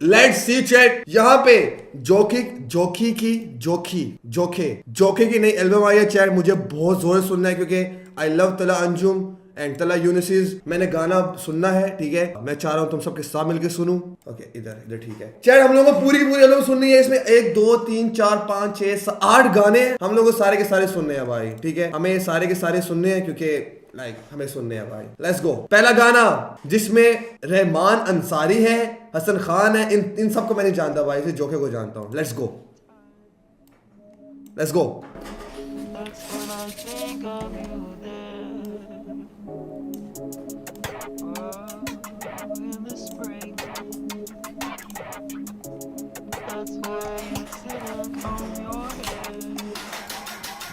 Let's see chat. यहाँ पे जोखे की नई एल्बम आई है चैट, मुझे बहुत जोर से सुनना है क्योंकि आई लव तला अंजुम एंड तला यूनिसिस। मैंने गाना सुनना है, ठीक है, मैं चाह रहा हूँ तुम सबके साथ मिलकर सुनूं। ओके इधर ठीक है चैट, हम लोगों को पूरी की पूरी एल्बम सुननी है। इसमें 1 2 3 4 5 6 8 गाने हैं, हम लोगों को सारे के सारे सुनने हैं भाई, ठीक है, हमें सारे के सारे सुनने हैं क्योंकि हमें सुनने हैं भाई। लेट्स गो। पहला गाना जिसमें रहमान अंसारी है, हसन खान है, इन सबको मैं नहीं जानता भाई, इसे जोखे को जानता हूँ। Let's go.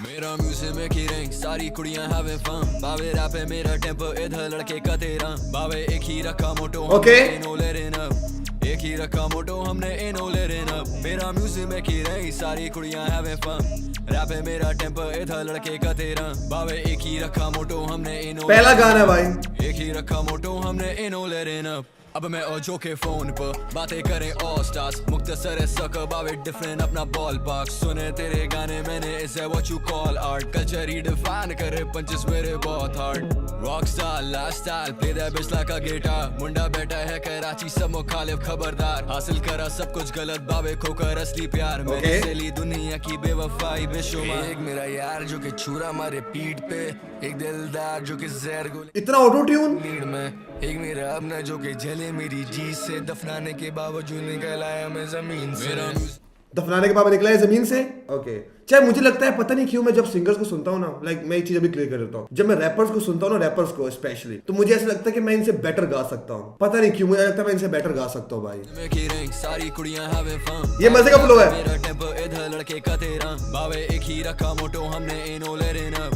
मेरा म्यूजिक में की रिंग, सारी कुड़ियां हैविंग फन, बावे रैप है मेरा टेंपो, इधर लड़के का तेरा, बावे एक ही रखा मोटो, ओके इनो लेरिन अप, एक ही रखा मोटो हमने इनो लेरिन अप। मेरा म्यूजिक में की रिंग, सारी कुड़ियां हैविंग फन, रैप है मेरा टेंपो, इधर लड़के का तेरा, बावे एक ही रखा मोटो हमने इनो, पहला गाना भाई, एक ही रखा मोटो हमने इनो लेरिन अप। अब मैं और जो के फोन पर बातें करें ऑल स्टार्स, मुख्तसर है सकर बावे डिफरेंट अपना बॉल पार्क, सुने तेरे गाने मैंने इसे what you call art, culture redefine करे पंचेस मेरे बहुत hard, rock star lifestyle play that bitch like a guitar, मुंडा बैठा है कराची सब मुखालिफ खबरदार, हासिल करा सब कुछ गलत बावे खोकर असली प्यार, मैंने से ली दुनिया की बेवफाई बेशुमार, एक मेरा यार जो कि छुरा मारे पीठ पे, एक दिलदार जो कि जहर गोली इतना ऑटो ट्यून लीड में, एक मेरा अपना जो कि जले मेरी जी से, दफनाने के बावजूद निकल आया मैं जमीन से, दफनाने के बाद निकला है जमीन से। ओके चाहे मुझे लगता है पता नहीं क्यों मैं जब सिंगर्स को सुनता हूँ ना, मैं एक चीज अभी क्लियर कर देता हूँ, जब मैं रैपर्स को सुनता हूँ ना, रैपर्स को स्पेशली, तो मुझे ऐसा लगता है कि मैं इनसे बेटर गा सकता हूँ, पता नहीं क्यों मुझे लगता है मैं इनसे बेटर गा सकता हूँ भाई। सारी कुड़ियां हैविंग फन, ये मजे का फ्लो है। मेरा टेंपो इधर लड़के का तेरा, बावे एक ही रखा मोटो हमने इनो लेरिन अप,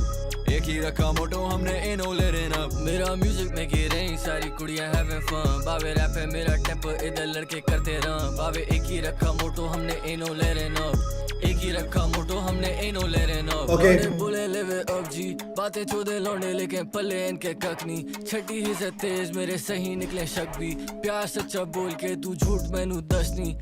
एक ही रखा मोटो हमने इनो लेरिन अप। मेरा म्यूजिक में की रही, सारी कुड़ियां हैविंग फन, बावे रैप है मेरा टेंपो, इधर लड़के करते रन, बावे एक ही रखा मोटो हमने इनो लेरिन अप, एक ही रखा मोटो हमने इनो लेरिन अप। ओके बोले लेवे अब जी, बातें चोदे लौंडे लेकिन पल्ले इनके कखनी, छठी ही से तेज मेरे सही निकले शक भी, प्यार सच्चा बोल के तू झूठ मैनू दसनी,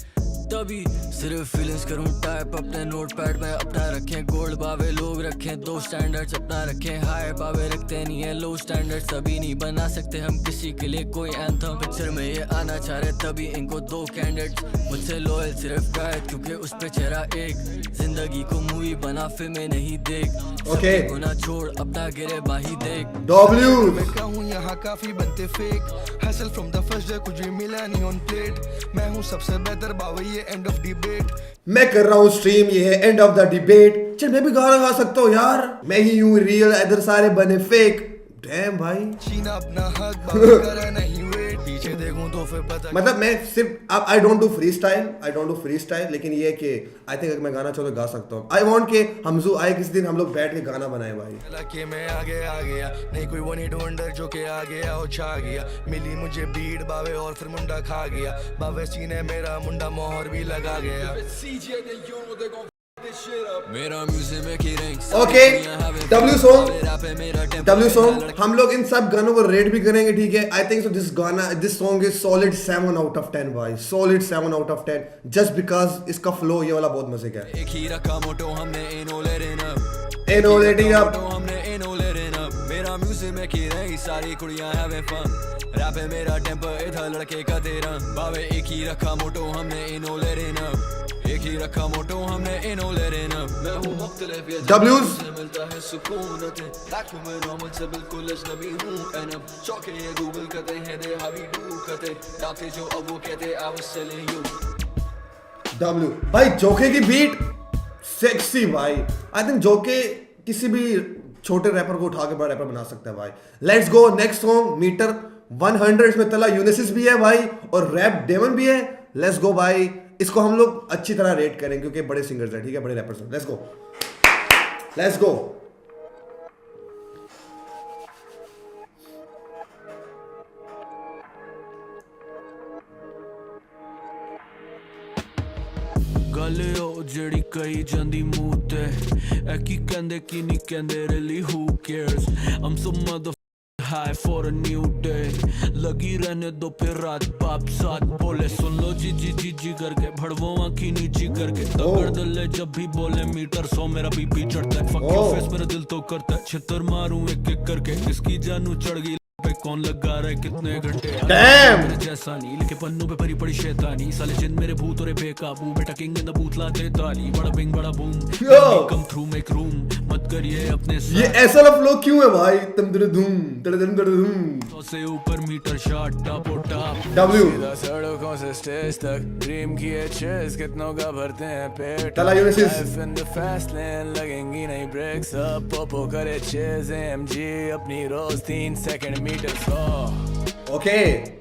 तभी सिर्फ फीलिंग्स करूं टाइप अपने नोटपैड में अपना रखें, गोल्ड बावे लोग रखें दो स्टैंडर्ड्स अपना रखें, हाई बावे रखते नहीं है लो स्टैंडर्ड्स, सभी नहीं बना सकते हम किसी के लिए कोई एंथम, पिक्चर में ये आना चाह रहे तभी इनको 2 कैंडिडेट्स, मुझसे लॉयल सिर्फ गायद क्योंकि उस पे चेहरा एक, जिंदगी को मूवी बना फिल्में नहीं देख, ओके गुना छोड़ अपना गिरे बाही देख, डब्ल्यू बैठा हूँ यहाँ काफी बनते फेक, हासिल फ्रॉम द फर्स्ट डे कुछ भी मिला नहीं ऑन प्लेट, मैं हूँ सबसे बेहतर बावे ये एंड ऑफ डिबेट, मैं कर रहा हूँ स्ट्रीम, ये है एंड ऑफ द डिबेट। चल मैं भी गाना गा सकता हूँ यार, मैं ही हूँ रियल इधर सारे बने फेक। डैम भाई छीना अपना हक बावे करा नहीं वेट, पीछे देखूं तो फिर पता, मतलब मैं सिर्फ अब I don't do free style, लेकिन ये है कि आई थिंक अगर मैं गाना चाहूँ तो गा सकता हूँ। आई वांट के हमजू आए किसी दिन हम लोग बैठ के गाना बनाए भाई। कि मैं आगे आ गया नहीं कोई वन हिट वंडर जो के आ गया और छा गया, मिली मुझे बीट बावे और फिर मुंडा खा गया, बावे सीने मेरा मुंडा मोहर भी लगा गया। मेरा म्यूजिक में की रिंग, ओके डब्ल्यू सॉन्ग हम लोग इन सब गानों को रेट भी करेंगे, ठीक है। आई think so this song is solid 7 out of 10 भाई, solid 7 out of 10 just because इसका फ्लो ये वाला बहुत मजे का है। एक ही रखा मोटो हमने इनो लेरिन अप, इनो लेटिंग अप, हमने इनो लेरिन अप। मेरा म्यूजिक में की रही, सारी कुड़ियां हैविंग फन, रैप है मेरा टेंपो, इधर लड़के का तेरा, बावे एक ही रखा मोटो हमने इनो लेरिन अप, एक ही रखा मोटो हमने इनो लेरिन अप। मैं हूँ मुख्तलिफ ये W's मिलता है सुकून, लाखों में नॉर्मल से बिल्कुल अजनबी हूँ, एनम चौके ये गूगल करते हैं दे हावी डू करते, डालते जो अब वो कहते I was telling you. W भाई जोके की बीट सेक्सी भाई, आई थिंक जोके किसी भी छोटे रैपर को उठा के बड़ा रैपर बना सकता है भाई। Let's go next song metre 100, इसमें तला यूनिसिस भी है भाई और रैप डेमन भी है। लेट्स गो भाई, इसको हम लोग अच्छी तरह रेट करें क्योंकि बड़े सिंगर्स हैं, ठीक है, बड़े रैपर्स हैं। Let's go. गल ओ जेड़ी कही जांदी मूंह ते, ए की कहंदे की नहीं कहंदे really who cares, I'm so mother high for a new day, लगी रहने दो फिर रात बाप साथ बोले सुन लो जी जी जी नीची करके भड़वों आँखी नीची करके तगड़ दिल है जब भी बोले मीटर 100 मेरा बीपी चढ़ता है फक योर फेस मेरा दिल तो करता है छितर मारूं एक एक करके इसकी जानू चढ़ गई पे कौन लगा रहा है कितने घंटे मेरे जैसा नहीं लिखे पन्नों पे भरी पड़ी शैतानी साले जिन मेरे भूत और बेकाबू बेटा किंग इन द बूथ लाते ताली बड़ा बिंग बड़ा boom come through make room मत करिए अपने ये ऐसा वाला फ्लो क्यों है भाई? तम दर धूम तड़ धम तड़ धूम तो से ऊपर मीटर शॉट टॉप और टॉप W सीधा सड़कों से स्टेज तक ड्रीम किए चेस कितनों का भरते हैं पेट तला Unisys life in the fast lane लगेंगी नहीं ब्रेक्स अप पोपो करे चेस एमजी अपनी रोज 3 सेकंड मीटर 100 ओके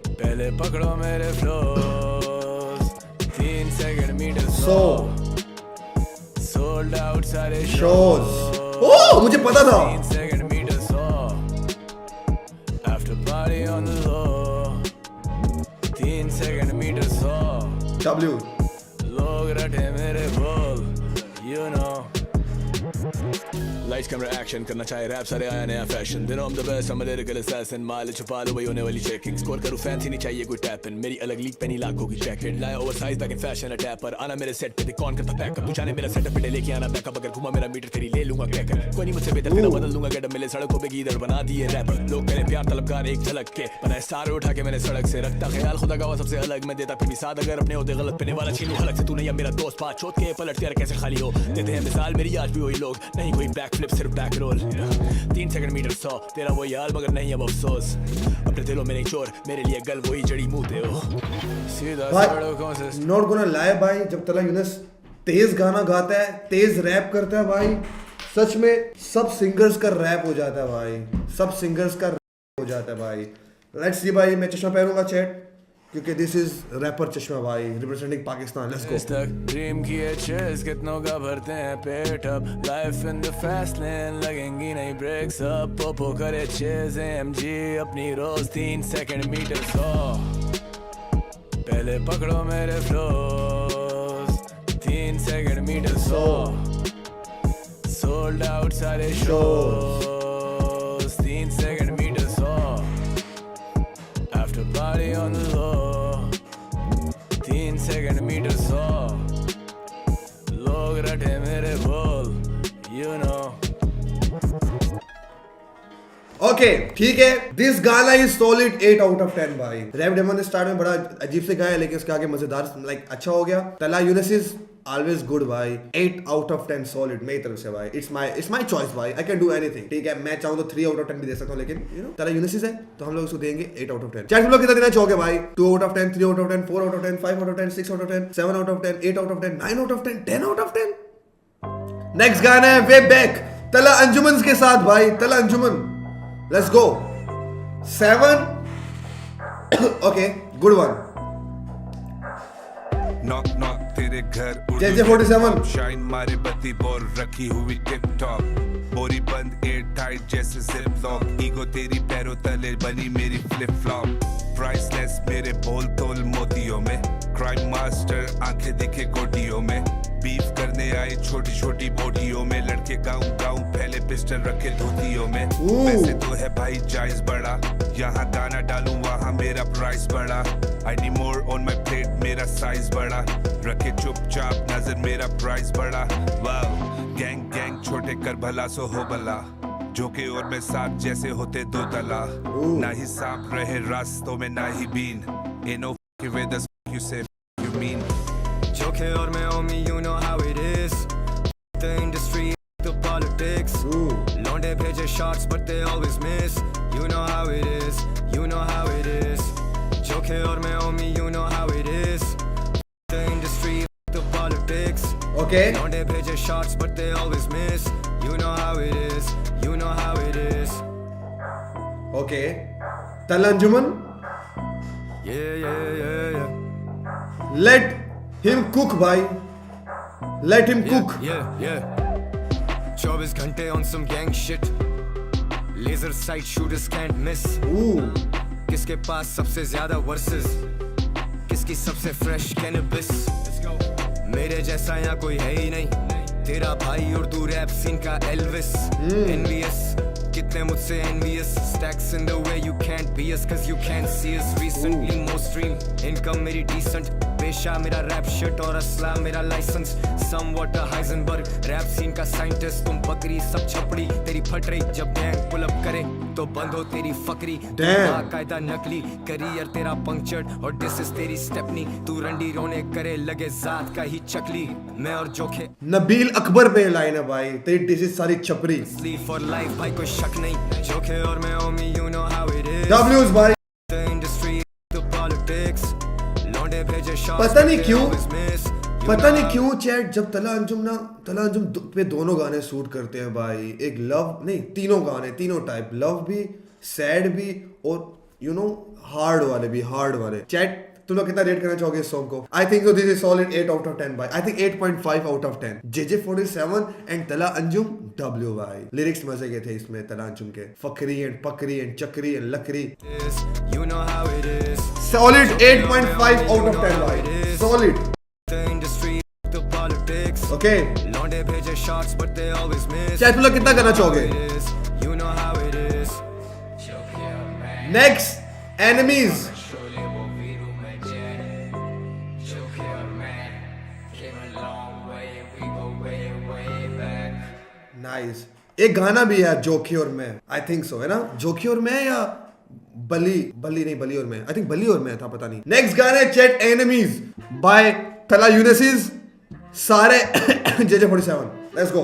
पहले पकड़ो मेरे flows 3 second metre 100 sold out सारे शोज ओ मुझे पता था 3 second metre 100 after party on the low 3 second metre 100 W लोग रटे मेरे बोल you know lights camera action करना चाहे रैप सारे आया नया फैशन दिनों I'm the best I'm a lyrical assassin माल छुपा लो वही होने वाली चेकिंग स्कोर करूँ फैंसी नहीं चाहिए कोई टैपिन मेरी अलग लीग पहनी लाखों की जैकेट लाया ओवरसाइज बैक इन फैशन अटैपर आना मेरे सेट पे कौन करता बैकअप तू जाने मेरा सेटअप पे लेके आना बैकअप अगर घुमा मेरा मीटर तेरी ले लूंगा क्रैकर कोई नहीं मुझसे बेहतर तेरा बदल दूंगा गेटअप मिले सड़कों पे गीदड़ बना दिए रैपर लोग करें प्यार तलबगार एक झलक के बनाए स्टार उठा के मैंने सड़क से रखता ख्याल खुदा का सबसे अलग मैं देता फिर भी साथ अगर अपने होते गलत पहने वाला छीनू हलक से तू नहीं अब मेरा दोस्त पाँच चोट के पलट तेरा कैसे खाली हो देते हैं मिसाल मेरी आज भी वही लोग नहीं कोई बैक फ्लिप सिर्फ बैक रोल 3 सेकंड मीटर 100 तेरा वही हाल मगर नहीं अब अफसोस अपने दिलों में नहीं चोर मेरे लिए गल वही जड़ी मुंह दे हो सीधा सड़कों से नॉट गोना लाई भाई जब तला यूनिस तेज गाना गाता है तेज रैप करता है भाई सच में सब सिंगर्स का रैप हो जाता है भाई सब सिंगर्स का रैप हो जाता है भाई लेट्स सी भाई मैं चश्मा पहनूंगा चैट क्योंकि दिस इज रैपर चश्मा भाई रिप्रेजेंटिंग पाकिस्तान लेट्स गो तक ड्रीम किए चेस कितनों का भरते हैं पेट अब life in the fast lane लगेंगी नहीं ब्रेक्स अप पोपो करे चेस एमजी अपनी रोज 3 सेकंड मीटर 100 पहले पकड़ो मेरे flows 3 second metre 100 sold out सारे shows 3 second metre 100 after party on the low 3 second metre 100 लोग रटे मेरे बोल you know ओके ठीक है दिस गाना इज सॉलिड 8 आउट ऑफ 10 भाई रैप डेमन ने स्टार्ट में बड़ा अजीब से गाया लेकिन उसके आगे मजेदार लाइक अच्छा हो गया तला यूनिस इज ऑलवेज गुड भाई 8 आउट ऑफ 10 सॉलिड मेरी तरफ से भाई इट्स माय चॉइस भाई आई कैन डू एनीथिंग ठीक है मैं चाहूं तो 3 आउट ऑफ 10 भी दे सकता हूं लेकिन यू नो तला यूनिस है तो हम लोग उसको देंगे 8 आउट ऑफ 10 चैट में लोग कितना देना चाहोगे भाई 2 out of 10 3 out of 10 4 out of 10 5 out of 10 6 out of 10 7 out of 10 8 out of 10 9 out of 10 10 out of 10 next गाना है वे बैक तला अंजुमन के साथ भाई तला अंजुमन let's go 7 okay good one knock knock तेरे घर JJ 47 शाइन मारे बत्ती बोल रखी हुई टिप टॉप बोरी बंद एयर टाइट जैसे जिप लॉक ईगो तेरी पैरों तले बनी मेरी फ्लिप फ्लॉप प्राइसलेस मेरे बोल तोल मोतियों में क्राइम मास्टर आंखें दिखे गोटियों में बीफ करने आए छोटी छोटी बोटियों में लड़के गाँव गाँव पहले पिस्टल रखे धोतियों में वैसे तो है भाई जायज बड़ा यहाँ गाना डालूं वहाँ मेरा प्राइस बड़ा I need more on my plate मेरा साइज बड़ा रखे चुपचाप नजर मेरा प्राइस बड़ा वाह गैंग गैंग छोटे कर भला सो हो भला जो के और मैं साथ जैसे होते दो तला ना ही सांप रहे रास्तों में ना ही बीन इनो वे द यू से यू मीन जोखे और मैं ओमी you know how it is the industry the politics लौंडे भेजे shots but they always miss you know how it is you know how it is जोखे और मैं ओमी you know how it is the industry the politics okay लौंडे भेजे shots but they always miss you know how it is you know how it is okay तला अंजुमन yeah let him cook भाई let him cook Yeah 24 घंटे on some gang shit laser sight shooters can't miss किसके पास सबसे ज्यादा versus किसकी सबसे fresh cannabis मेरे जैसा यहाँ कोई है ही नहीं तेरा भाई और तू रैप सीन का एल्विस एनवीएस कितने मुझसे envious stacks in the way you can't be us cause you can't see us recently more stream income मेरी decent हमेशा मेरा रैप शिट और असला मेरा licence somewhat Heisenberg rap scene का साइंटिस्ट तुम बकरी सब छपड़ी तेरी फट रही जब गैंग पुल अप करे तो बंद हो तेरी फकरी Damn. कायदा नकली करियर तेरा पंक्चर्ड और दिस इज तेरी स्टेपनी तू रंडी रोने करे लगे जात का ही चकली मैं और जोखे नबील अकबर पे लाइन है भाई, तेरी डिशेस सारी छपरी। स्लीप फॉर लाइफ भाई कोई शक नहीं जोखे और मैं ओमी you know how it is डब्ल्यूज भाई, द इंडस्ट्री द पॉलिटिक्स लौंडे भेजे शॉट्स पता नहीं क्यों, You पता know नहीं क्यों चैट जब तला अंजुम पे दोनों गाने सूट करते हैं भाई। एक लव नहीं, तीनों गाने, तीनों टाइप, लव भी, सैड भी और यू नो हार्ड वाले भी, हार्ड वाले। चैट तुम लोग कितना रेट करना चाहोगे इस सॉन्ग को? आई think this is solid 8 out of 10 भाई। I think 8.5 out of 10। JJ47 and तला अंजुम W भाई। लिरिक्स मजे के थे इसमें तला अंजुम के, फकरी एंड पकरी एंड चकरी एंड लकरी। this, you know how it is. Solid 8.5 out of 10 भाई, solid. The industry, the politics. Okay लौंडे भेजे shots but they always miss. Chat तुम लोग कितना करना चाहोगे? It is, you know how it is. Next enemies. Nice. एक गाना भी है जोखी और मैं, आई थिंक सो, है ना? जोखी और मैं या बली नहीं, बली और मैं, आई थिंक बली और मैं था, पता नहीं। नेक्स्ट गाना है चैट एनिमीज बाय तला यूनिसिस, सारे JJ47। Let's go.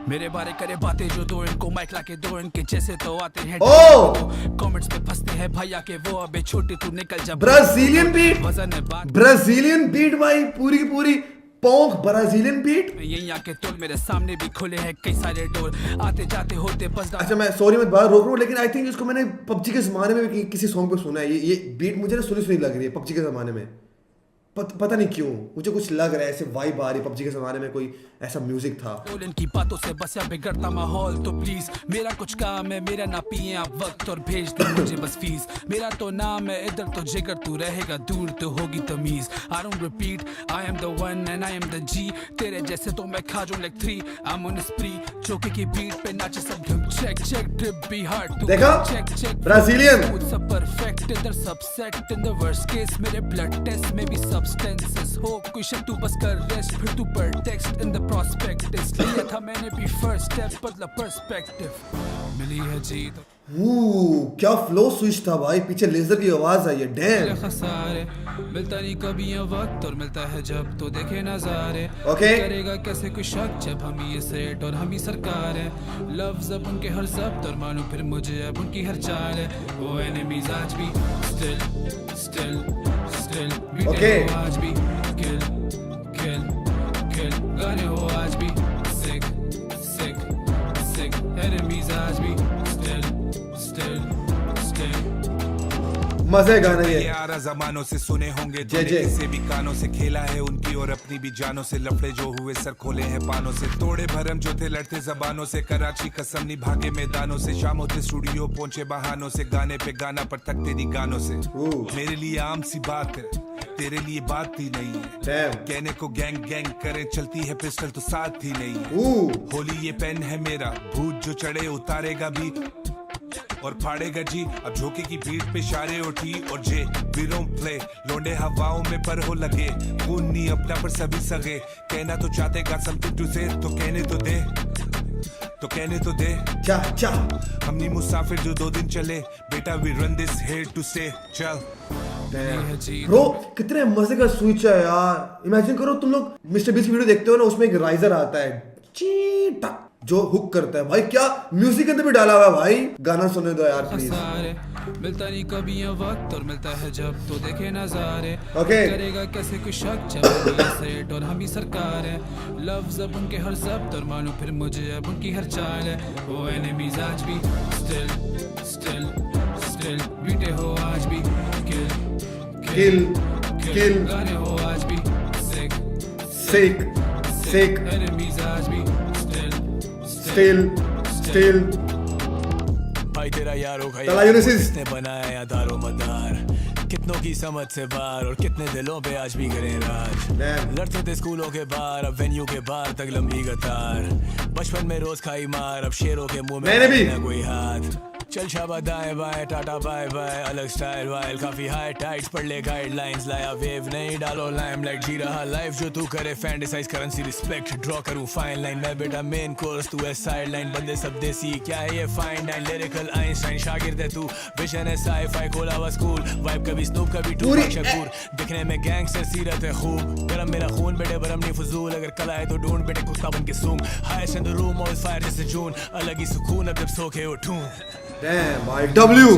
मेरे बारे करे बातें जो दो इनको माइक लाके दो इनके जैसे तो आते हैं ओ कमेंट्स पे फंसते हैं भैया के वो अबे छोटे तू निकल जा ब्राजीलियन बीट, वजन है बात ब्राजीलियन बीट भाई, पूरी की पूरी पोंक ब्राजीलियन बीट। यही आके तोड़ मेरे सामने भी खुले हैं कई सारे डोर आते जाते होते बस अच्छा मैं सॉरी मैं बात रोक रहा हूँ, लेकिन आई थिंक इसको मैंने पबजी के जमाने में भी किसी सॉन्ग पे सुना है। ये बीट मुझे ना सुनी लग रही है पबजी के जमाने में, पता नहीं क्यों मुझे कुछ लग रहा है, ऐसे वाइब आ रही है पबजी के जमाने में कोई ऐसा म्यूजिक था। इनकी बातों से बस या बिगड़ता माहौल तो प्लीज मेरा कुछ काम है, मेरा ना पिए आप वक्त और भेज दो मुझे बस फीस। मेरा तो नाम है इधर तो जिगर तू रहेगा दूर तो होगी तमीज। I don't repeat, I am the one and I am the G। तेरे जैसे तो मैं खा जाऊं like 3, I'm on a spree। चौके की बीट पे नाचे सब ढम चेक चेक ड्रिप भी हार्ड तू देखा? चेक चेक ब्राजीलियन सब परफेक्ट इधर सब set in the worst case मेरे ब्लड टेस्ट में भी सब्सटेंसेस हो क्वेश्चन तू बस कर रेस्ट फिर तू पर टेक्स्ट इन द प्रोस्पेक्टिस लिया था मैंने भी फर्स्ट स्टेप बदला पर्सपेक्टिव मिली है जीत क्या फ्लो स्विच था भाई, पीछे लेजर की आवाज आई है। डैम खसारे मिलता नहीं कभी ये वक्त और मिलता है जब तो देखे नजारे Okay. करेगा कैसे कोई शक जब हम ही ये सेट और हम ही सरकार है लफ्ज अब उनके हर जब्त और मालूम फिर मुझे अब उनकी हर चाल है वो एनिमीज आज भी स्टिल Okay. आज भी किल गाने हो आज भी सिक एनिमीज आज भी स्टिल मजे गाना ये। 11 जमानों से सुने होंगे जय जय। से भी कानों से खेला है उनकी और अपनी भी जानों से लफड़े जो हुए सर खोले हैं पानों से तोड़े भरम जो थे लड़ते जबानों से कराची कसम निभागे मैदानों से शाम होते स्टूडियो पहुंचे बहानों से गाने पे गाना पर तक तेरी गानों से मेरे लिए आम सी बात है तेरे लिए बात ही नहीं है Damn. कहने को गैंग गैंग करे चलती है पिस्टल तो साथ ही नहीं है होली ये पेन है मेरा भूत जो चढ़े उतारेगा भी और फाड़ेगा जी अब झोंके की भीड़ पे इशारे उठी और जे वीरों प्ले लोंडे हवाओं में पर हो लगे खून नहीं अपना पर सभी सगे कहना तो चाहते गा समथिंग टू से तो कहने तो दे चा हमनी मुसाफिर जो 2 दिन चले बेटा we run this here to say चल ब्रो कितने मजे का स्विच है यार। इमेजिन करो तुम लोग मिस्टर बीस्ट की वीडियो देखते हो ना, उसमें एक राइजर आता है चीटा जो हुक करता है भाई, क्या म्यूजिक के अंदर भी डाला हुआ है भाई। गाना सुनने दो यार प्लीज। मिलता नहीं कभी ये वक्त और मिलता है जब तो देखे नजारे Okay. करेगा कैसे कोई शक जब हम ही सेट और हम ही सरकार है लफ्ज अब उनके हर जब्त और मालूम फिर मुझे अब उनकी हर चाल है वो एनिमीज आज भी स्टिल बीटे हो आज भी किल गाने हो आज भी सिक एनिमीज आज भी स्टिल भाई तेरा यारो तला यूनिसिस ने बनाया या दारो मदार कितनों की समझ से बाहर और कितने दिलों पे आज भी करें राज। Damn. लड़ते थे स्कूलों के बाहर, अब वेन्यू के बाहर तक लंबी कतार। बचपन में रोज खाई मार, अब शेरों के मुंह में मैंने भी। ना कोई हाथ। चल शाबा दाएं बाएं, टाटा बाय बाय, अलग स्टाइल वाइल काफी हाई टाइट्स, पढ़ ले गाइडलाइंस, लाया वेव नहीं डालो लाइमलाइट, जी रहा लाइफ जो तू करे, फैंटेसाइज करेंसी रिस्पेक्ट, ड्रॉ करूं फाइन लाइन, मैं बेटा मेन कोर्स तू है साइड लाइन, बंदे सब देसी क्या है ये फाइन डाइन, लिरिकल आइंस्टाइन शागिर्द है तू, विजन है साई-फाई खोला हुआ स्कूल, वाइब कभी स्नूप कभी पूरी- टू शकूर, दिखने में गैंगस्टर सीरत है खूब, गरम मेरा खून बेटे बरम नहीं फजूल, अगर कला है तो ढूंढ बेटे कुत्ता बन के सूंघ, highest in the room all fire जैसे जून, अलग ही सुकून अब जब सो के उठूं। Damn, भाई W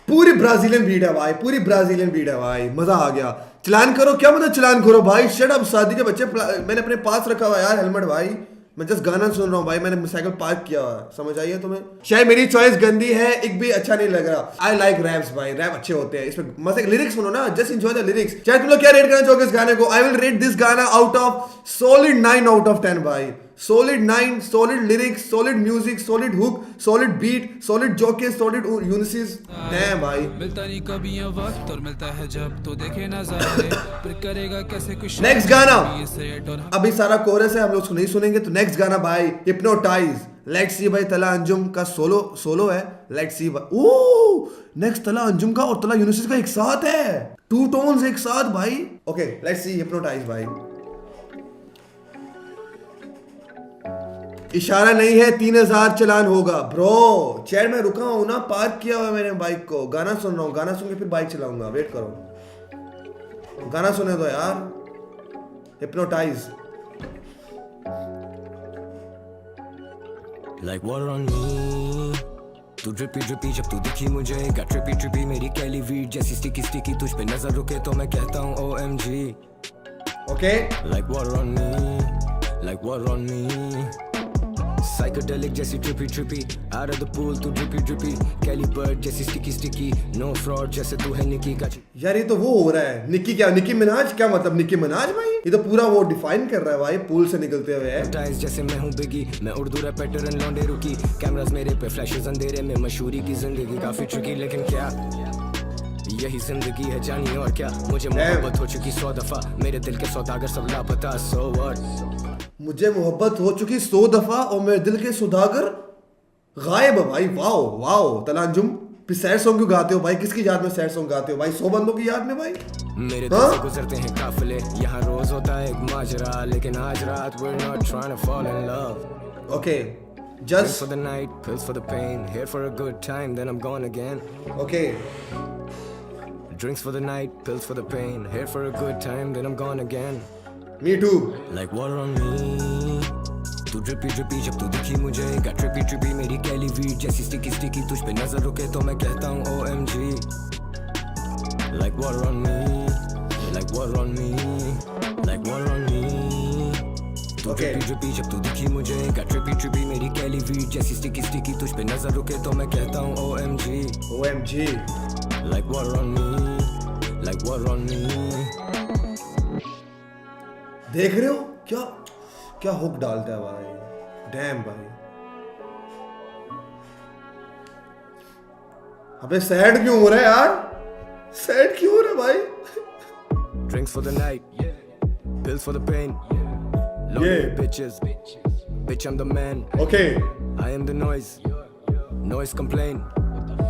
पूरी ब्राजीलियन बीट है भाई, पूरी ब्राजीलियन बीट है भाई, मजा आ गया। चलान करो, क्या मतलब चलान करो भाई, शट अप, शादी के बच्चे मैंने अपने पास रखा हुआ है यार हेलमेट भाई, मैं जस्ट गाना सुन रहा हूँ भाई, मैंने साइकिल पार्क किया हुआ है, समझ आई है तुम्हें? शायद मेरी चॉइस गंदी है, एक भी अच्छा नहीं लग रहा। आई लाइक रैप्स भाई, रैप अच्छे होते हैं, इसमें मजे लिरिक्स सुनो ना, जस्ट एंजॉय द लिरिक्स। चाहे तुम लोग क्या रेट करना चाहोगे इस गाने को? आई विल रेट दिस गाना out of solid 9 out of 10 भाई, solid 9, solid lyrics, solid music, solid hook, solid beat, solid jokes, solid यूनिसीज। डैम भाई, मिलता नहीं कभी ये वक्त और मिलता है जब तो देखे नजारे फिर करेगा कैसे कुछ नेक्स्ट गाना, सेट और अभी सारा कोरस है, हम लोग नहीं सुनेंगे, तो नेक्स्ट गाना भाई हिप्नोटाइज, लेट्स सी भाई, तला अंजुम का सोलो है, लेट्स सी भाई। ओह, नेक्स्ट तला अंजुम का और तला यूनिसीज का एक साथ है, 2 टोन्स एक साथ भाई। ओके, लेट्स सी हिप्नोटाइज भाई। इशारा नहीं है 3000 चलान होगा ब्रो। चैट में रुका हूं ना, पार्क किया हुआ है मैंने बाइक को, गाना सुन रहा हूँ, गाना सुन के फिर बाइक चलाऊंगा, वेट करो, गाना सुने दो यार। Hypnotise. Like water on me, तू ड्रिपी ड्रिपी जब तू दिखी मुझे, got ट्रिपी ट्रिपी मेरी कैली वीड जैसी स्टिकी स्टिकी, तुझ पे नजर रुके तो मैं कहता हूँ OMG। Okay, Like water on me, like water on me, psychedelic जैसी trippy trippy, out of the pool तू ड्रिपी ड्रिपी, कैली बर्ड जैसी स्टिकी स्टिकी, no fraud जैसे तू है निकी का। यार ये तो वो हो रहा है, निक्की क्या, निक्की मिनाज, क्या मतलब निक्की मिनाज भाई, ये तो पूरा वो डिफाइन कर रहा है भाई, पूल से निकलते हुए है। टाइज जैसे मैं हूँ बिगी, मैं उर्दू रैप पैटर्न लौंडे रुकी, कैमरास मेरे पे फ्लैशेस अंधेरे में, मशहूरी की जिंदगी काफी ट्रिकी, लेकिन क्या यही जिंदगी है जानिए और क्या, मुझे मोहब्बत हो चुकी 100 दफा, मेरे दिल के सौदागर सब लापता, so what। मुझे मोहब्बत हो चुकी 100 दफा और मेरे दिल के सौदागर गायब है भाई। वाओ वाओ, तलांजुम फिर सैड सॉन्ग क्यों गाते हो भाई, किसकी याद में सैड सॉन्ग गाते हो भाई? 100 बंदों की याद में भाई। मेरे दिल से गुजरते हैं काफिले, यहाँ रोज होता है एक माजरा, लेकिन आज रात we're not trying to fall in love। Okay, Drinks just for the night, pills for the pain, here for a good time, then I'm gone again। Okay, Drinks for the night, pills for the pain, here for a good time, then I'm gone again। Me too. Like water on me, तू ड्रिपी ड्रिपी जब तू दिखी मुझे, got trippy trippy मेरी कैली weed जैसी sticky sticky, तुझ पे नजर रुके तो मैं कहता हूँ OMG। Like water on me, like water on me, like water on me, तू Okay. ड्रिपी ड्रिपी जब तू दिखी मुझे, got ट्रिपी ट्रिपी मेरी कैली वीड जैसी स्टिकी स्टिकी, तुझ पे नजर रुके तो मैं कहता हूँ OMG। OMG। Like water on me, like water on me। देख रहे हो क्या क्या हुक डालता है भाई, डैम भाई। अबे सैड क्यों हो रहा है यार, सैड क्यों हो रहा है भाई? Drinks for the night, pills for the pain, lonely Yeah. bitches, bitch I'm the man, okay, I am the noise, noise complain,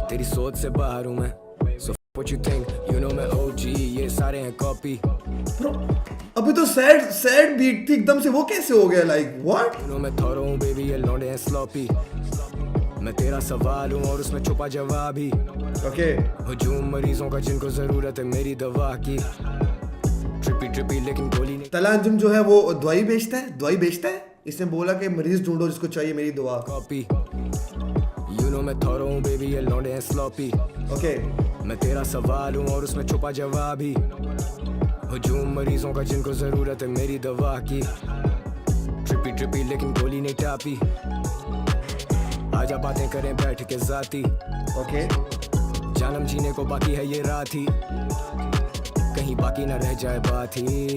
तेरी सोच से बाहर हूँ मैं, so what you think, you know मैं OG, ये सारे हैं copy, ब्रो अभी तो सैड बीट थी एकदम से, वो कैसे हो गया? Like what? you know मैं थोड़ा हूँ baby, ये लौंडे हैं sloppy, मैं तेरा सवाल हूँ और उसमें छुपा जवाब ही, ओके, हुजूम मरीजों का जिनको जरूरत है मेरी दवा की, ट्रिपी ट्रिपी लेकिन गोली नहीं तलांजुम जो है वो दवाई बेचता है, दवाई बेचता है। इसने बोला कि मरीज ढूंढो जिसको चाहिए मेरी दुआ। कॉपी, you know मैं थोड़ा हूँ baby, ये लौंडे हैं sloppy, ओके, मैं तेरा सवाल हूँ और उसमें छुपा जवाब ही, हुजूम मरीजों का जिनको जरूरत है मेरी दवा की, ट्रिपी ट्रिपी लेकिन गोली नहीं टापी, आजा बातें करें बैठ के जाती, ओके, जानम जीने को बाकी है ये रात ही, कहीं बाकी ना रह जाए बात ही,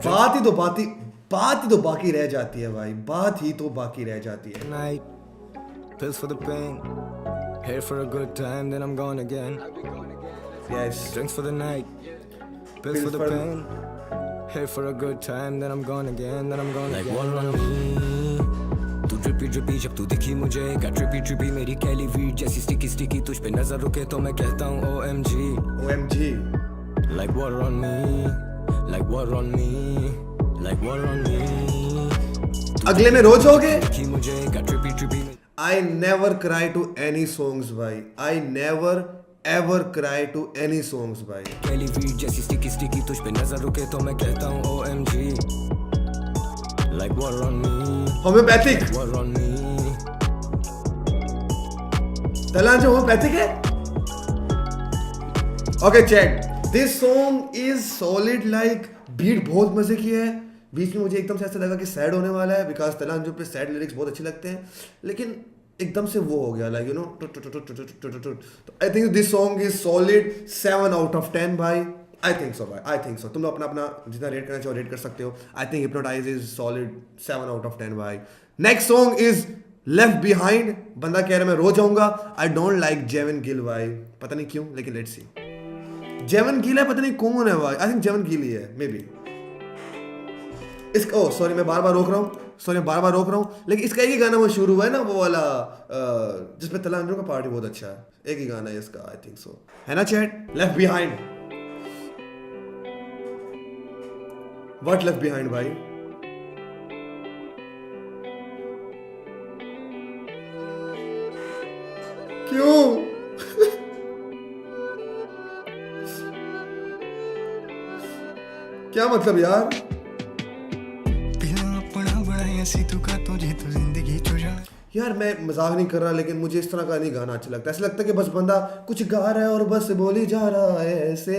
बात ही तो बाकी रह जाती है भाई, बात ही तो बाकी रह जाती है। night, pills for the pain, Here for a good time, then I'm gone again. Yes. Drinks for the night, pills for the pain. Here for a good time, then I'm gone again, then I'm gone again. Like one on me. तू drippy जब तू दिखी मुझे, got trippy मेरी कैली weed जैसी sticky तुझ पे नजर रुके तो मैं कहता हूँ OMG. OMG. Like water on me, like water on me, like water on me. अगले में रोज हो गए. दिखी मुझे, got trippy. I never cry to any songs भाई. I never ever cry to any songs भाई. कैली वीड जैसी sticky तुझ पे नजर रुके तो मैं कहता हूँ OMG. Like water on me, Homeopathic. water on me. तला जो होम्योपैथिक है. Okay check. This song is solid like beat बहुत मजे की है. बीच में मुझे एकदम से ऐसा लगा कि सैड होने वाला है बिकॉज तलांजो पे सैड लिरिक्स बहुत अच्छे लगते हैं लेकिन एकदम से वो हो गया लाइक यू नो तो आई think this song is solid 7 out of 10 भाई. आई थिंक सो भाई. आई थिंक सो. तुम लोग अपना अपना जितना रेट करना चाहो रेट कर सकते हो. I think hypnotise is solid 7 out of 10 भाई. Next song is left behind. बंदा कह रहा है मैं रो जाऊंगा. I don't like Jevan Gill भाई. पता नहीं क्यों लेकिन लेट्स सी. जेवन गिल है पता नहीं कौन है भाई. आई थिंक जेवन गिल ही है मे बी. इसका सॉरी मैं बार बार रोक रहा हूँ लेकिन इसका एक ही गाना वो शुरू हुआ है ना वो वाला जिसमें तलांजो का पार्टी बहुत अच्छा है. एक ही गाना है इसका. आई थिंक सो है ना chat. Left behind. What left behind भाई. क्यों क्या मतलब यार. यार मैं मजाक नहीं कर रहा लेकिन मुझे इस तरह का नहीं गाना अच्छा लगता. ऐसा लगता है कि बस बंदा कुछ गा रहा है और बस बोली जा रहा है ऐसे.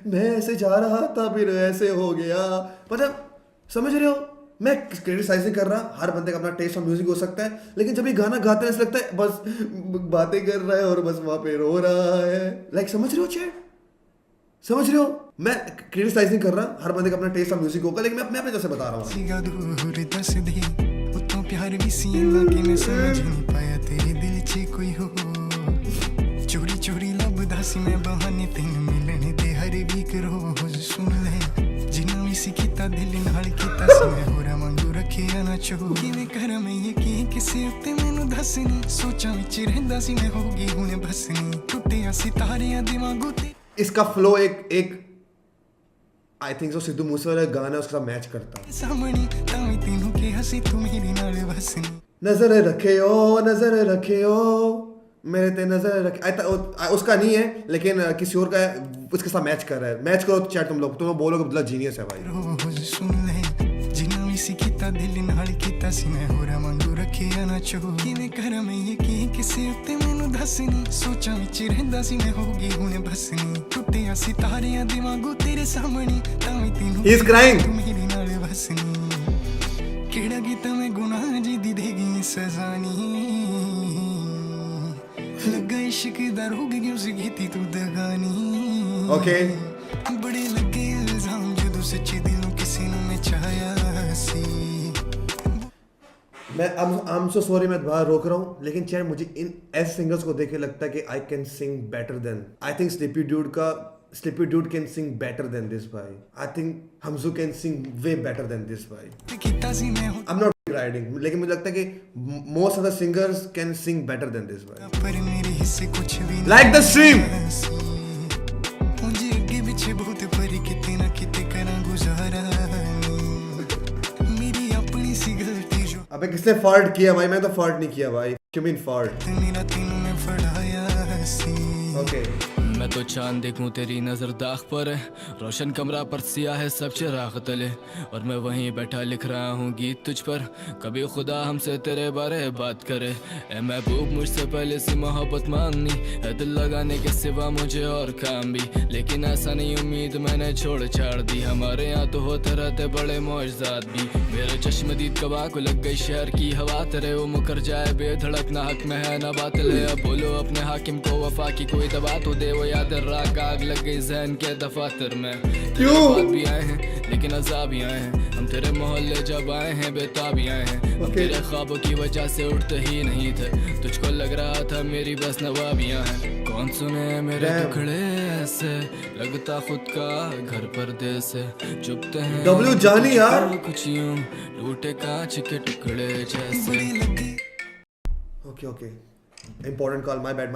मैं ऐसे जा रहा था फिर ऐसे हो गया. मतलब समझ रहे हो. मैं क्रिटिसाइज नहीं कर रहा. हर बंदे का अपना टेस्ट ऑफ म्यूजिक हो सकता है लेकिन जब ये गाना गाते हैं ऐसा लगता है बस बातें कर रहा है और बस वहां पे रो रहा है. लाइक समझ रहे हो चैट. समझ रहे हो. मैं क्रिटिसाइज नहीं कर रहा. हर बंदे का अपना टेस्ट ऑफ म्यूजिक होगा लेकिन मैं अपने जैसे बता रहा हूँ. प्यार भी सीना कि मैं समझ नहीं पाया तेरे दिल च कोई हो. चोरी चोरी लभदा सी मैं बहाने तेन मिलने दे हर वीक रोज. सुन ले जिन्ना भी सी कीता दिल नाल कीता सी मैं होरा वांगू रखिया ना चो. किवें कर मैं यकीन किसे उत्ते मैनू दस नहीं. सोचां विच रहिंदा सी मैं होगी हुणे बस नहीं. टुटिया सितारियां दिमागों ते. इसका फ्लो एक आई थिंक सो सिद्धू मूसेवाला गाना उसके साथ मैच करता है. सामने तावी तेनू के हसी तू मेरे नाल बस नहीं. नजर रखे ओ मेरे ते नजर रखे. उसका नहीं है लेकिन किसी और का है. उसके साथ मैच कर रहा है. मैच करो चैट तुम लोग बोलोगे मतलब जीनियस है भाई. रोज सुन ले जिन्ना भी सी कीता दिल नाल कीता सी मैं होरा वांगू रखिया ना चो. किवें कर मैं यकीन किसे उत्ते मैनू दस नहीं. सोचां विच रहिंदा सी मैं होगी हुणे बस नहीं. टुटिया सितारियां दिमागों तेरे सामने तावी तेनू He is crying. तू मेरे नाल बस नहीं. केड़ा कीता मैं गुनाह जी दी देगी सजा नहीं. लगा इश्क दा रोग क्यों सी कीती तू दगानी. ओके बड़े लगे इल्जाम जदों सच्चे दिलों किसी ने मैं चाहया सी. मैं आई एम सो सॉरी मैं बाहर रोक रहा हूँ लेकिन चैट मुझे इन ऐसे सिंगर्स को देख के लगता है कि I can sing better than. I think sleepy dude can sing better than this भाई. आई थिंक हमजू can sing way better than this भाई. कीता सी मैं आई एम नॉट राइडिंग लेकिन मुझे लगता है कि most of the singers can sing better than this भाई. पर मेरे हिस्से कुछ भी नहीं. Like the stream. मुझे आगे पीछे बहुत पर किते ना किते करा गुजारा. मेरी अपनी सी गलती जो अबे किसने फॉल्ट किया भाई. मैं तो फॉल्ट नहीं किया भाई. क्यों मीन फॉल्ट. मेरा तेनू मैं फड़ाया सी. ओके मैं तो चांद देखूं तेरी नजर दाग पर है. रोशन कमरा पर सिया है सब चिराग तले और मैं वहीं बैठा लिख रहा हूँ गीत तुझ पर. कभी खुदा हमसे तेरे बारे बात करे. ए महबूब मुझसे पहले से मोहब्बत मांगनी है. दिल लगाने के सिवा मुझे और काम भी लेकिन ऐसा नहीं उम्मीद मैंने छोड़ छाड़ दी. हमारे यहाँ तो होते रहते बड़े मौजज़ात भी. मेरे चश्मदीद कबा को लग गई शहर की हवा. तेरे वो मुकर जाए बेधड़क ना हक में है ना बातिल है. अब बोलो अपने हाकिम को वफा की कोई दवा तो दे. वो याद राग आग लग गई जहन के दफातर में. क्यों भी आए हैं लेकिन अज़ाब ही आए हैं। हम तेरे मोहल्ले जब आए हैं बेताब ही आए हैं। हम तेरे ख्वाबों की वजह से उठते ही नहीं थे, तुझको लग रहा था मेरी बस नवाबियाँ हैं। कौन सुने मेरे टुकड़े ऐसे, लगता खुद का घर परदेसे, चुपते हैं W जानी यार। कुछ यूं टूटे कांच के टुकड़े जैसे। Okay important call, my bad.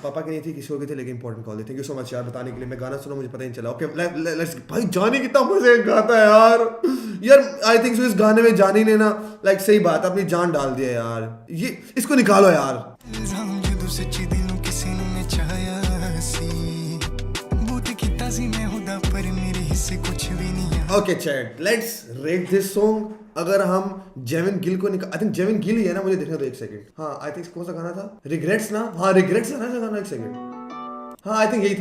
पापा की नहीं थी, किसी और की थी, लेकिन इंपॉर्टेंट कॉल थी। थैंक यू सो मच यार बताने के लिए। मैं गाना सुना, मुझे पता ही नहीं चला। ओके लेट्स भाई, जानी कितना मजे गाता है यार। आई थिंक सो इस गाने में जानी ने ना लाइक सही बात अपनी जान डाल दिया यार। ये इसको निकालो यार। इल्जाम जदों सच्ची दिलों किसी ने मैं चाहया सी, बूट कीता सी मैं हुदा पर मेरे हिस्से कुछ भी नहीं है। Okay chat, let's rate this song. अगर हम जेविन गिल को निकाल, आई थिंक जेविन गिल ही है ना, मुझे देखने दो एक सेकंड। हाँ आई थिंक कौन सा गाना था, रिग्रेट्स ना। हाँ रिग्रेट्स है ना गाना, एक सेकंड। हाँ आई थिंक यही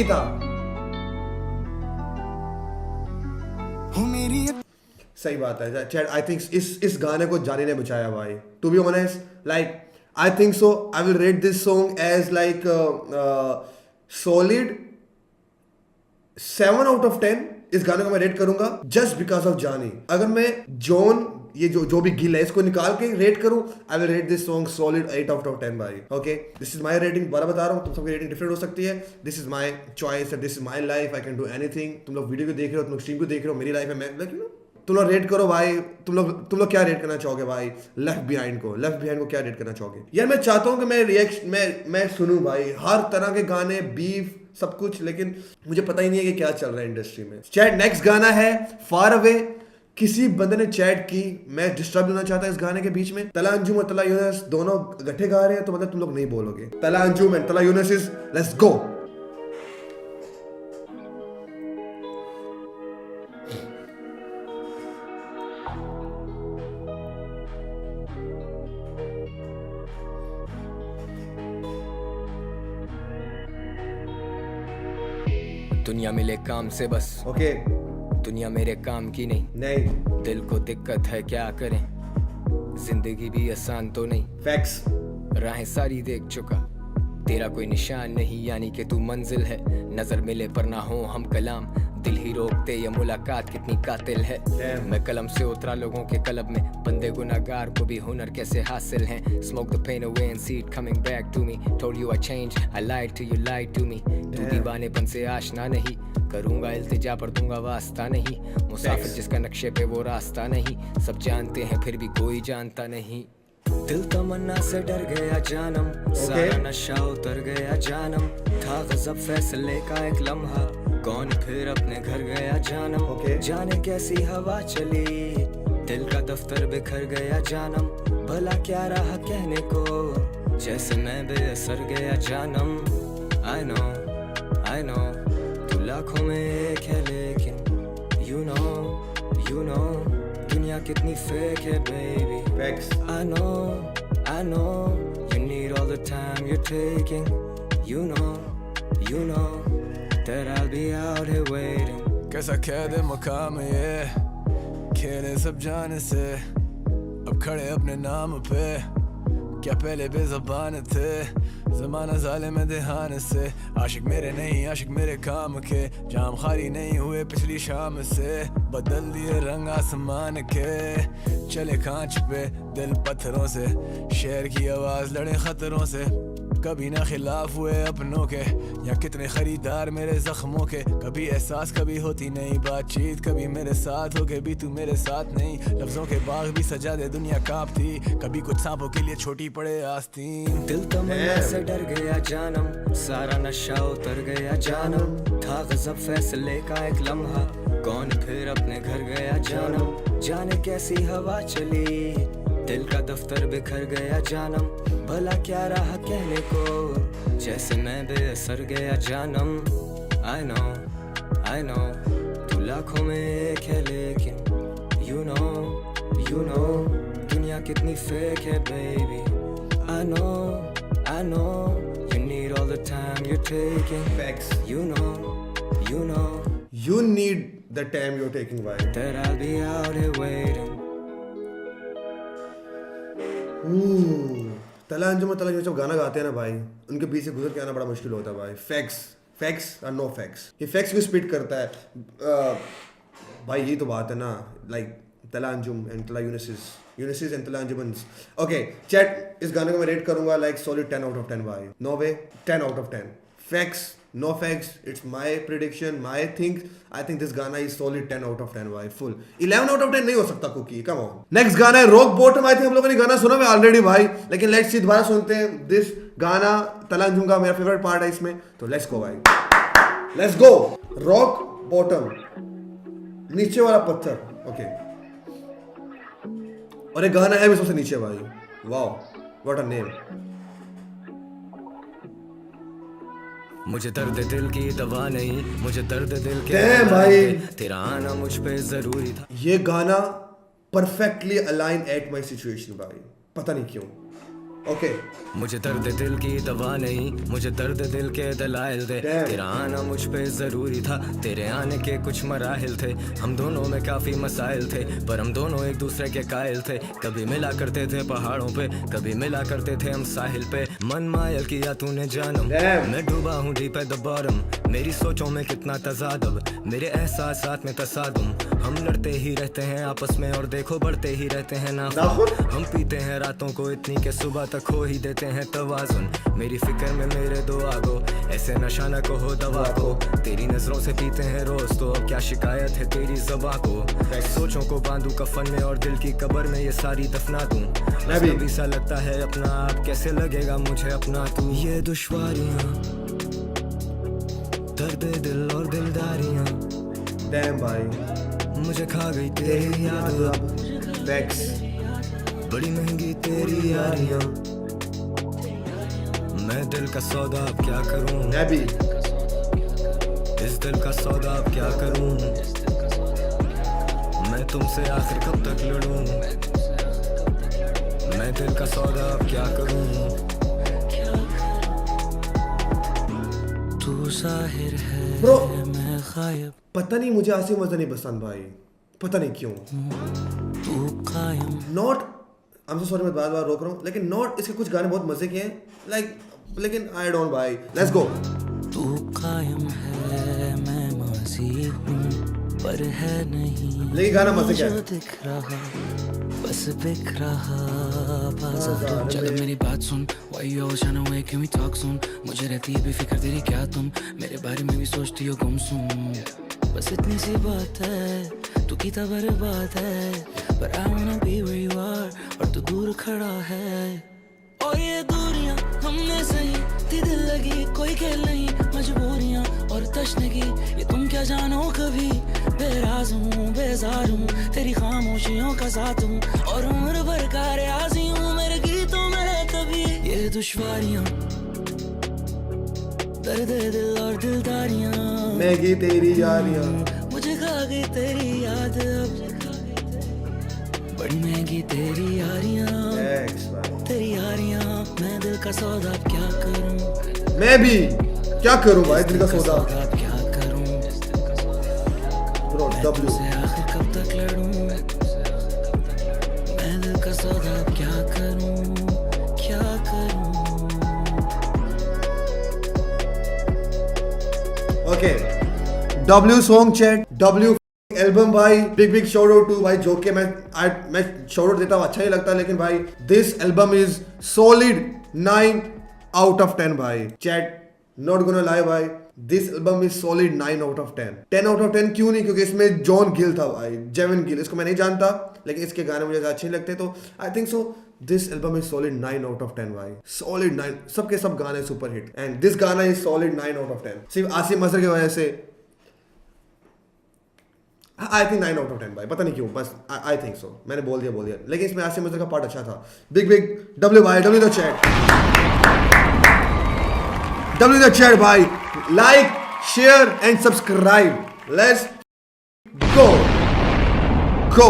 था, हो मेरी सही बात है चैट। आई थिंक इस गाने को जानी ने बचाया भाई। To be honest like I think so I will rate this song as like solid 7 out of 10। इस गाने को मैं रेट करूंगा जस्ट बिकॉज ऑफ जानी। अगर मैं जॉन ये जो भी गिल है इसको निकाल के रेट करूं, I will rate this song solid 8 out of 10 भाई। Okay this is my rating, bar बता रहा हूं, तुम सबकी रेटिंग डिफरेंट हो सकती है। This is my choice, this is my life, I can do anything. तुम लोग वीडियो को देख रहे हो, तुम लोग स्ट्रीम को देख रहे हो, मेरी लाइफ है, मैं लाइक यू नो। तुम लोग रेट करो भाई। तुम लोग क्या रेट करना चाहोगे भाई? लेफ्ट बिहाइंड को क्या रेट करना चाहोगे यार? मैं चाहता हूं कि मैं सुनूं भाई हर तरह के गाने, बीफ सब कुछ, लेकिन मुझे पता ही नहीं है कि क्या चल रहा है इंडस्ट्री में। चैट नेक्स्ट गाना है फार अवे। किसी बंदे ने चैट की, मैं डिस्टर्ब लेना चाहता इस गाने के बीच में। तला अंजुम और तला यूनस दोनों गठे गा रहे हैं, तो मतलब तुम लोग नहीं बोलोगे। तला अंजुम एंड तला यूनस इज लेट्स गो। दुनिया मिले काम से बस, ओके दुनिया मेरे काम की नहीं। नहीं दिल को दिक्कत है क्या करें, जिंदगी भी आसान तो नहीं। फैक्ट्स। राहें सारी देख चुका, तेरा कोई निशान नहीं, यानी कि तू मंजिल है। नजर मिले पर ना हो हम कलाम, दिल ही रोकते ये मुलाकात कितनी कातिल है। मैं कलम से उतरा लोगों के कलब में, बंदे गुनाहगार को भी हुनर कैसे हासिल है। Smoke the pain away and see it coming back to me. Told you I changed, I lied to you, lied to me. तू दीवानेपन से आशना नहीं, करूंगा इल्तिजा पर दूंगा वास्ता नहीं। मुसाफिर जिसका नक्शे पे वो रास्ता नहीं, सब जानते हैं फिर भी कोई जानता नहीं। दिल तमन्ना से डर गया जानम, सारा नशा उतर गया जानम। था गजब फैसले का एक लम्हा, कौन फिर अपने घर गया जानम। जाने कैसी हवा चली, दिल का दफ्तर बिखर गया जानम। भला क्या रहा कहने को, जैसे मैं बेअसर गया जानम। I know तू लाखों में एक है लेकिन you know दुनिया कितनी फेक है baby। I know you need all the time you're taking। You know that I'll be out here waiting। कैसा कैद है मकाम ये, खेले सब जाने से, अब खड़े अपने नाम पे, क्या पहले बेज़बान थे। ज़माना ज़ालिम है देहान से, आशिक मेरे नहीं आशिक मेरे काम के, जाम खाली नहीं हुए पिछली शाम से। बदल दिए रंग आसमान के, चले कांच पे दिल पत्थरों से, शेर की आवाज़ लड़े खतरों से। कभी ना खिलाफ हुए अपनों के, या कितने खरीदार मेरे जख्मों के। कभी एहसास कभी होती नहीं बातचीत, कभी मेरे साथ हो के भी तू मेरे साथ नहीं। लफ्जों के बाग भी सजा दे दुनिया कांपती, कभी कुछ सांपों के लिए छोटी पड़े आस्तीन। दिल तमन्ना से डर गया जानम, सारा नशा उतर गया जानम। था गजब फैसले का एक लम्हा, कौन फिर अपने घर गया जानम। जाने कैसी हवा चली, दिल का दफ्तर बिखर गया जानम। भला क्या रहा कहने को, जैसे मैं बेअसर गया जानम। I know तू लाखों में एक है लेकिन you know दुनिया कितनी फेक है baby। I know you need all the time you're taking। Facts। You know You need the time you're taking भाई। that I'll be out here waiting। तला अंजुम और तला यूनस जब गाना गाते हैं ना भाई, उनके बीच से गुजर के आना बड़ा मुश्किल होता है भाई। फैक्ट्स फैक्स और नो फैक्स, ये फैक्स क्यों स्पिट करता है भाई? ये तो बात है ना, लाइक तला अंजुम एंड तला यूनिसिस एंड तला अंजुमन्स। ओके चैट, इस गाने को मैं रेट करूंगा लाइक सॉलिड 10 आउट ऑफ 10 भाई। No way, 10 out of 10। Facts, no facts, it's my prediction, my think, I think this गाना इज सॉलिड 10 आउट ऑफ 10 भाई। फुल 11 आउट ऑफ 10 नहीं हो सकता कुकी, कम ऑन। नेक्स्ट गाना है rock bottom. I think हम लोगों ने गाना सुना है ऑलरेडी भाई, लेकिन लेट्स सी दोबारा सुनते हैं। दिस गाना तला अंजुम का मेरा फेवरेट पार्ट है इसमें, तो लेट्स गो भाई, लेट्स गो। रॉक बॉटम, नीचे वाला पत्थर। ओके, और एक गाना है भी सबसे नीचे भाई। Wow, what a name. मुझे दर्द दिल की दवा नहीं, मुझे दर्द दिल के Damn भाई, तेरा आना मुझ पे जरूरी था। ये गाना perfectly align at my situation भाई, पता नहीं क्यों। ओके, मुझे दर्द दिल की दवा नहीं, मुझे दर्द दिल के दलाइल दे। Damn. तेरा आना मुझ पे जरूरी था, तेरे आने के कुछ मराहिल थे। हम दोनों में काफी मसाइल थे, पर हम दोनों एक दूसरे के कायल थे। कभी मिला करते थे पहाड़ों पे, कभी मिला करते थे हम साहिल पे। मन मायल किया तूने जानम, Damn. मैं डूबा हूँ डीप एट द बॉटम। मेरी सोचों में कितना तजादब, मेरे एहसासात में तसादुम। हम लड़ते ही रहते हैं आपस में, और देखो बढ़ते ही रहते हैं नाखुन। हम पीते हैं रातों को इतनी के सुबह तक खो ही देते हैं तवाजुन। मेरी फिक्र में मेरे दो आगो, ऐसे नशा न कहो दवा को। तेरी नजरों से पीते हैं रोज, तो अब क्या शिकायत है तेरी ज़बां को। सोचों को बांधू कफन में और दिल की कब्र में ये सारी दफना दूं। कभी सा लगता है अपना आप, कैसे लगेगा मुझे अपना तू। ये दुश्वारियां, दर्द दिल और दिलदारियां, डैम भाई, मुझे खा गई तेरी याद अब। फैक्स, बड़ी महंगी तेरी यारियां, मैं दिल का सौदा अब क्या करूं। मैं भी इस दिल का सौदा अब क्या करूं। मैं तुमसे आखिर कब तक लड़ूं। मैं दिल का सौदा अब क्या करूं। तू जाहिर है Bro. मैं गायब, पता नहीं मुझे आसिफ मजा नहीं पसंद भाई, पता नहीं क्यों। तू कायम। Not, I am so sorry मैं बार बार रोक रहा हूँ, लेकिन नॉट, इसके कुछ गाने बहुत मजे के हैं लाइक, लेकिन आई डोंट भाई। लेट्स गो। तू कायम है मैं माजी हूँ, पर है नहीं लेकिन गाना मजे का है। जो दिख रहा बस बिक रहा बाजार। चल मेरी बात सुन, why you always trying to wake me talk soon। मुझे रहती है बेफिक्र तेरी क्या तुम, मेरे बारे में भी सोचती हो गुमसुम। बस इतनी सी बात है, तू कीता बर्बाद है, पर I wanna be where you are, और तू दूर खड़ा है। और ये दूरियां हमने सही थी, दिल लगी कोई खेल नहीं, मजबूरियां और तशनगी ये तुम क्या जानो कभी। बेराज हूँ बेजार हूँ, तेरी खामोशियों का साथ हूँ, और उम्र भर का रियाजी हूँ मेरे गीतों में कभी। ये दुश्वारियां, दर्द दिल और दिलदारियां, मैगी तेरी यारियां, मुझे खा गई तेरी याद अब। बड़ी महंगी तेरी यारियां, फैक्स भाई, तेरी यारियां, मैं दिल का सौदा अब क्या करूं। मैं भी क्या करूं भाई, दिल का सौदा। अब क्या करूं, ब्रो डब्ल्यू तुझसे आखिर कब तक लड़ूं। मैं दिल का सौदा अब क्या करूं, क्या करूं। Okay, W song chat, W album भाई, बिग शाउट आउट टू भाई, जो कि मैं शाउट आउट देता हूँ अच्छा ही लगता है, लेकिन भाई this album is solid 9 out of 10 भाई। चैट नॉट गोना लाई भाई, this album is solid 9 out of 10। 10 out of 10 क्यों नहीं, क्योंकि इसमें जॉन गिल था भाई, जेवन गिल, इसको मैं नहीं जानता, लेकिन इसके गाने मुझे अच्छे नहीं लगते, तो आई think so this album is solid 9 out of 10 भाई, सॉलिड 9। सबके सब गाने सुपर हिट, एंड दिस गाना इज सॉलिड 9 आउट ऑफ 10। सिर्फ आसिफ मजहर की वजह से आई थिंक 9 आउट ऑफ 10 भाई, पता नहीं क्यों, बस आई थिंक सो, मैंने बोल दिया, लेकिन इसमें आसिफ मजहर का पार्ट अच्छा था। बिग डब्ल्यू भाई, W the chat, W the chat भाई, like share and subscribe, let's go.